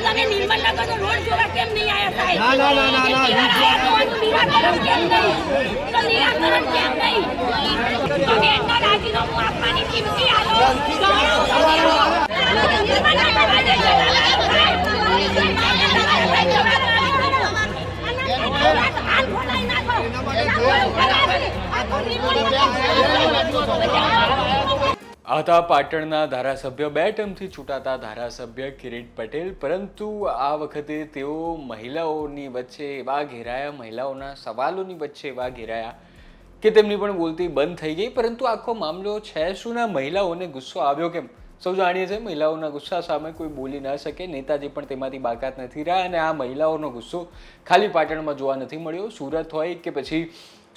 તમે નિર્મલનગરનો રોડ જોવા કેમ નહીં આયા સાહેબ? ના નિરાકરણ કેમ નહીં? તો નિરાકરણ કેમ નહીં? તમે એમનો રાજીનામું આપવાની ચીમકી આલો. નિર્મલનગર આજે જવાબ સાહેબ. હતા પાટણના ધારાસભ્ય, 2 ટર્મથી ચૂંટાતા ધારાસભ્ય કિરીટ પટેલ, પરંતુ આ વખતે તેઓ મહિલાઓની વચ્ચે એવા ઘેરાયા, મહિલાઓના સવાલોની વચ્ચે એવા ઘેરાયા કે તેમની પણ બોલતી બંધ થઈ ગઈ. પરંતુ આખો મામલો છે શું ને મહિલાઓને ગુસ્સો આવ્યો કેમ? સૌ જાણીએ છીએ મહિલાઓના ગુસ્સા સામે કોઈ બોલી ન શકે. નેતાજી પણ તેમાંથી બાકાત નથી રહ્યા અને આ મહિલાઓનો ગુસ્સો ખાલી પાટણમાં જોવા નથી મળ્યો. સુરત હોય કે પછી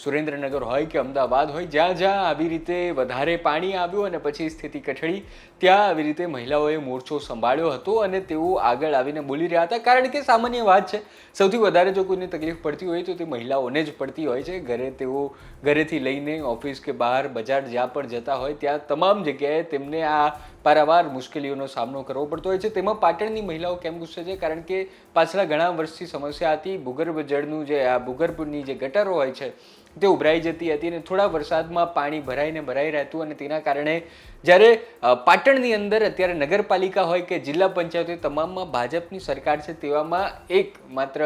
સુરેન્દ્રનગર હોય કે અમદાવાદ હોય, જ્યાં જ્યાં આવી રીતે વધારે પાણી આવ્યું અને પછી સ્થિતિ કઠડી, ત્યાં આવી રીતે મહિલાઓએ મોરચો સંભાળ્યો હતો અને તેઓ આગળ આવીને બોલી રહ્યા હતા. કારણ કે સામાન્ય વાત છે, સૌથી વધારે જો કોઈને તકલીફ પડતી હોય તો તે મહિલાઓને જ પડતી હોય છે. તેઓ ઘરેથી લઈને ઓફિસ કે બહાર બજાર જ્યાં પણ જતા હોય ત્યાં તમામ જગ્યાએ તેમને આ પારાવાર મુશ્કેલીઓનો સામનો કરવો પડતો હોય છે. તેમાં પાટણની મહિલાઓ કેમ ગુસ્સે છે? કારણ કે પાછલા ઘણા વર્ષથી સમસ્યા હતી. ભૂગર્ભ જળનું જે આ ભૂગર્ભની જે ગટરો હોય છે તે ઉભરાઈ જતી હતી અને થોડા વરસાદમાં પાણી ભરાઈ રહેતું અને તેના કારણે જ્યારે પાટણની અંદર અત્યારે નગરપાલિકા હોય કે જિલ્લા પંચાયત હોય, તમામમાં ભાજપની સરકાર છે. તેવામાં એક માત્ર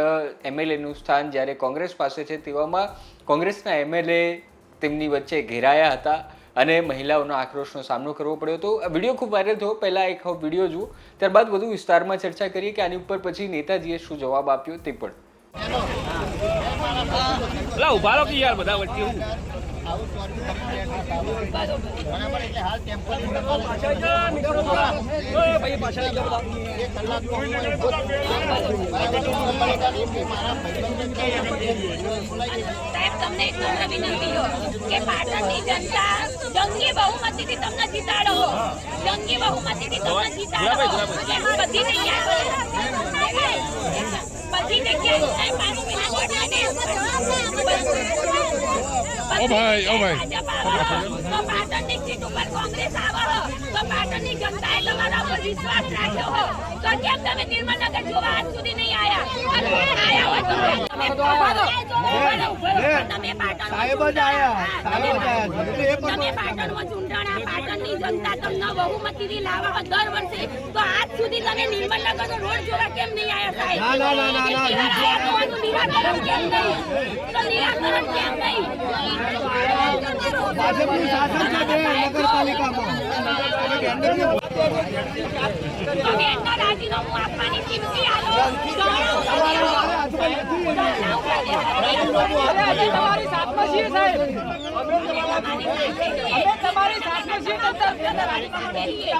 એમએલએનું સ્થાન જ્યારે કોંગ્રેસ પાસે છે, તેવામાં કોંગ્રેસના એમએલએ તેમની વચ્ચે ઘેરાયા હતા અને મહિલાઓનો આક્રોશનો સામનો કરવો પડ્યો હતો. આ વિડીયો ખૂબ વાયરલ થયો. પહેલાં એક વિડીયો જુઓ, ત્યારબાદ વધુ વિસ્તારમાં ચર્ચા કરીએ કે આની ઉપર પછી નેતાજીએ શું જવાબ આપ્યો તે પણ. ઉભા રહો કે યાર બધા વચ્ચે હું તમને એક નમ્ર વિનંતી હો કે પાટણની જનતા જંગી બહુમતીથી તમને જીતાડો. જંગી બહુમતીથી તમને જીતાડો. બધી જગ્યાએ પાણી વિના પાટણની સીટ ઉપર કોંગ્રેસ આવે તો પાટણની જનતાએ તમારા પર વિશ્વાસ રાખ્યો હો તો કેમ તમે નિર્મલનગર જોવા આજ સુધી નહીં આયા? અને આયા હોય તો તમે પાટણમાં ચૂંટણા, પાટણની જનતા તમને બહુમતીથી લાવવા દર વર્ષે તો આજ સુધી તમે નિર્મલનગરનો રોડ જોવા કેમ નહીં આયા સાહેબ? નિરાકરણ કેમ નહીં? તો નિરાકરણ કેમ નહીં? ભાજપનું શાસન છે નગરપાલિકામાં. તમે એમનો રાજીનામું આપવાની ચીમકી આલો. તમારી સાથમાં છીએ સાહેબ, તમારી સાથમાં છીએ.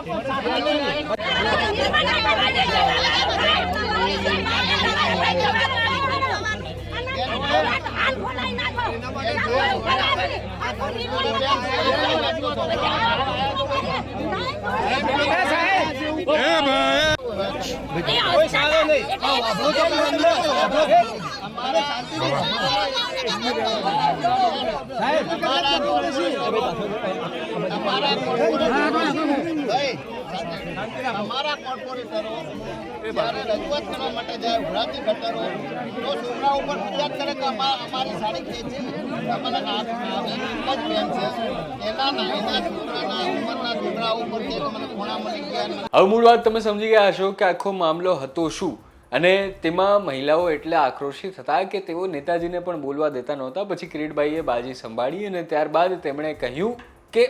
અમારા કોર્પોરેટરો જ્યારે રજૂઆત કરવા માટે જાય ઉભરાતી ગટરો તો છોકરા ઉપર ફરિયાદ કરે કે અમારી સાડી ખેંચી અમારા નાક આવે જ બેન છે એના નાના છોકરાના ઉંમરના છોકરા ઉપરથી મને ખૂણા મળી ગયા. હવે મૂળ વાત તમે સમજી ગયા હશો કે આખો મામલો હતો શું અને તેમાં મહિલાઓ એટલે આક્રોશિત હતા કે તેઓ નેતાજીને પણ બોલવા દેતા નહોતા. પછી કિરીટભાઈએ બાજી સંભાળી અને ત્યારબાદ તેમણે કહ્યું કે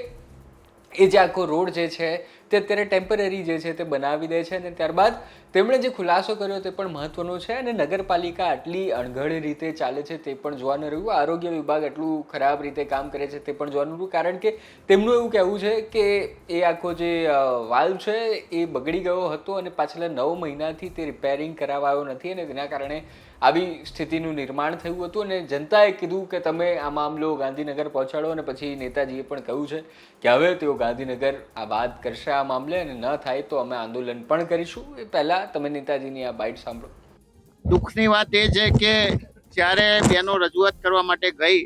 એ જે આખો રોડ જે છે તે અત્યારે ટેમ્પરરી જે છે તે બનાવી દે છે અને ત્યારબાદ તેમણે જે ખુલાસો કર્યો તે પણ મહત્વનો છે. અને નગરપાલિકા આટલી અણઘડ રીતે ચાલે છે તે પણ જોવાનું રહ્યું. આરોગ્ય વિભાગ એટલું ખરાબ રીતે કામ કરે છે તે પણ જોવાનું રહ્યું. કારણ કે તેમનું એવું કહેવું છે કે એ આખો જે વાલ્વ છે એ બગડી ગયો હતો અને પાછલા 9 મહિનાથી તે રિપેરિંગ કરાવાયો નથી અને તેના કારણે આવી સ્થિતિનું નિર્માણ થયું હતું. અને જનતાએ કીધું કે તમે આ મામલો ગાંધીનગર પહોંચાડો અને પછી નેતાજીએ પણ કહ્યું છે કે હવે તેઓ ગાંધીનગર આ વાત કરશે આ મામલે અને ન થાય તો અમે આંદોલન પણ કરીશું. એ પહેલા તમે નેતાજીની આ બાઇટ સાંભળો. દુઃખની વાત એ છે કે જ્યારે બહેનો રજૂઆત કરવા માટે ગઈ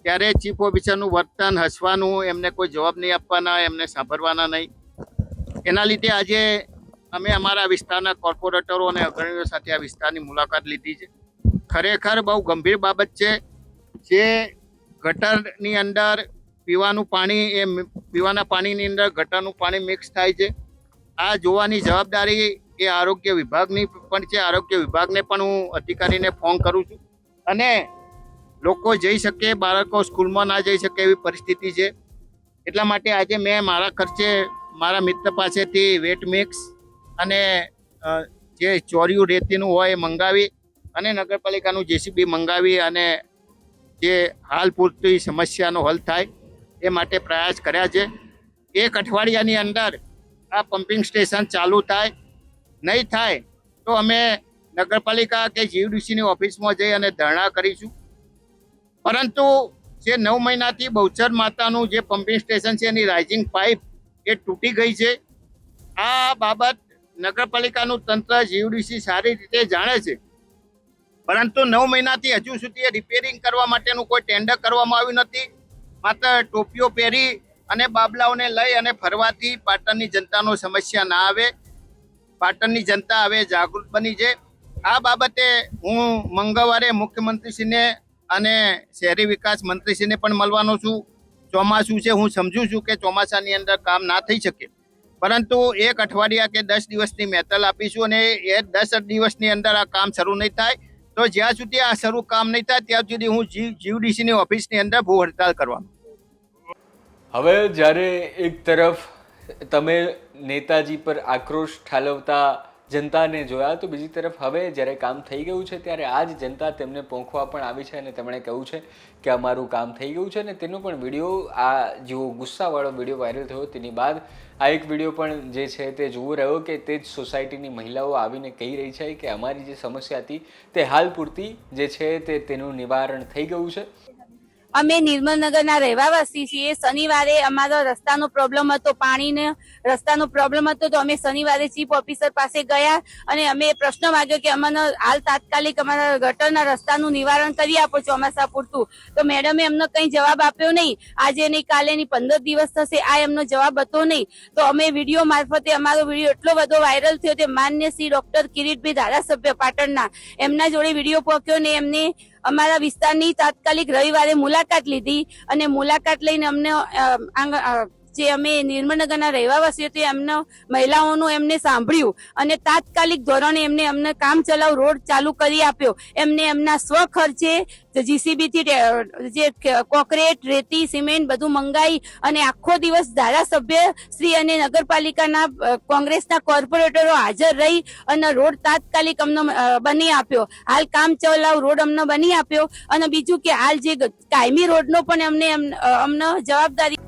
ત્યારે ચીફ ઓફિસરનું વર્તન, હસવાનું, એમને કોઈ જવાબ નહીં આપવાના, એમને સાંભળવાના નહીં. એના લીધે આજે અમે અમારા વિસ્તારના કોર્પોરેટરો અને અગ્રણીઓ સાથે આ વિસ્તારની મુલાકાત લીધી છે. ખરેખર બહુ ગંભીર બાબત છે. જે ગટરની અંદર પીવાના પાણીની અંદર ગટરનું પાણી મિક્સ થાય છે. આ જોવાની જવાબદારી એ આરોગ્ય વિભાગની પણ છે. આરોગ્ય વિભાગને પણ હું અધિકારીને ફોન કરું છું અને લોકો જઈ શકે, બાળકો સ્કૂલમાં ના જઈ શકે એવી પરિસ્થિતિ છે. એટલા માટે આજે મેં મારા ખર્ચે મારા મિત્ર પાસેથી વેટ મિક્સ અને જે ચોર્યું રેતીનું હોય એ મંગાવી અને નગરપાલિકાનું જેસીબી મંગાવી અને જે હાલ પૂરતી સમસ્યાનો હલ થાય એ માટે પ્રયાસ કર્યા છે. 1 અઠવાડિયાની અંદર આ પમ્પિંગ સ્ટેશન ચાલુ થાય, નહીં થાય તો અમે નગરપાલિકા કે જીયુડીસીની ઓફિસમાં જઈ અને ધરણા કરીશું. પરંતુ જે 9 મહિનાથી બહુચર માતાનું જે પમ્પિંગ સ્ટેશન છે એની રાઇઝિંગ પાઇપ એ તૂટી ગઈ છે. આ બાબત નગરપાલિકાનું તંત્ર જીયુડીસી સારી રીતે જાણે છે, પરંતુ 9 મહિનાથી હજુ સુધી રિપેરિંગ કરવા માટેનું કોઈ ટેન્ડર કરવામાં આવ્યું નથી. માત્ર ટોપીઓ પહેરી અને બાબલાઓને લઈ અને ફરવાથી પાટણની જનતાનો સમસ્યા ના આવે. પાટણની જનતા હવે જાગૃત બની છે. આ બાબતે હું મંગળવારે મુખ્યમંત્રીશ્રીને અને શહેરી વિકાસ મંત્રીશ્રીને પણ મળવાનો છું. ચોમાસું છે, હું સમજુ છું કે ચોમાસાની અંદર કામ ના થઈ શકે, પરંતુ 1 અઠવાડિયા કે 10 દિવસની મહેતલ આપીશું અને એ 10 દિવસની અંદર આ કામ શરૂ નહીં થાય તો જ્યાં સુધી આ શરૂ કામ નહીં થાય ત્યાં સુધી હું જીયુડીસીની ઓફિસની અંદર ભૂખ હડતાલ કરવાનો. હવે જ્યારે એક તરફ તમે નેતાજી પર આક્રોશ ઠાલવતા જનતાને જોયા તો બીજી તરફ હવે જ્યારે કામ થઈ ગયું છે ત્યારે આ જ જનતા તેમને પહોંચવા પણ આવી છે અને તેમણે કહ્યું છે કે અમારું કામ થઈ ગયું છે અને તેનો પણ વિડીયો, આ જેવો ગુસ્સાવાળો વિડીયો વાયરલ થયો તેની બાદ આ એક વિડીયો પણ જે છે તે જોવો રહ્યો કે તે જ સોસાયટીની મહિલાઓ આવીને કહી રહી છે કે અમારી જે સમસ્યા હતી તે હાલ પૂરતી જે છે તેનું નિવારણ થઈ ગયું છે. અમે નિર્મલનગરના રહેવાસી છીએ. શનિવારે અમારો રસ્તાનો પ્રોબ્લેમ હતો, પાણીનો રસ્તાનો પ્રોબ્લેમ હતો, તો અમે શનિવારે ચીફ ઓફિસર પાસે ગયા અને અમે પ્રશ્ન માંગ્યો કે અમને હાલ તાત્કાલિક અમારા ગટરના રસ્તાનું નિવારણ કરી આપો ચોમાસા પૂરતું. તો મેડમે અમને કંઈ જવાબ આપ્યો નહીં. આજે નહીં, કાલે નહીં, 15 દિવસ થશે, આ એમનો જવાબ હતો નહીં. તો અમે વિડીયો મારફતે, અમારો વિડીયો એટલો બધો વાયરલ થયો તે માન્ય શ્રી ડોક્ટર કિરીટભાઈ ધારાસભ્ય પાટણના, એમના જોડે વિડીયો પહોંચ્યો ને એમને અમારા વિસ્તારની તાત્કાલિક રવિવારે મુલાકાત લીધી અને મુલાકાત લઈને અમને જે અમે નિર્મલનગરના રહેવાસીઓ તે એમનો મહિલાઓનું એમને સાંભળ્યું અને તાત્કાલિક ધોરણે એમને અમને કામ ચલાવ રોડ ચાલુ કરી આપ્યો. એમને એમના સ્વખર્ચે જીસીબી થી જે કોન્ક્રીટ, રેતી, સિમેન્ટ બધું મંગાવી અને આખો દિવસ ધારાસભ્ય શ્રી અને નગરપાલિકાના કોંગ્રેસના કોર્પોરેટરો હાજર રહી અને રોડ તાત્કાલિક અમને બની આપ્યો. હાલ કામ ચલાવ રોડ અમને બની આપ્યો અને બીજું કે હાલ જે કાયમી રોડનો પણ અમને જવાબદારી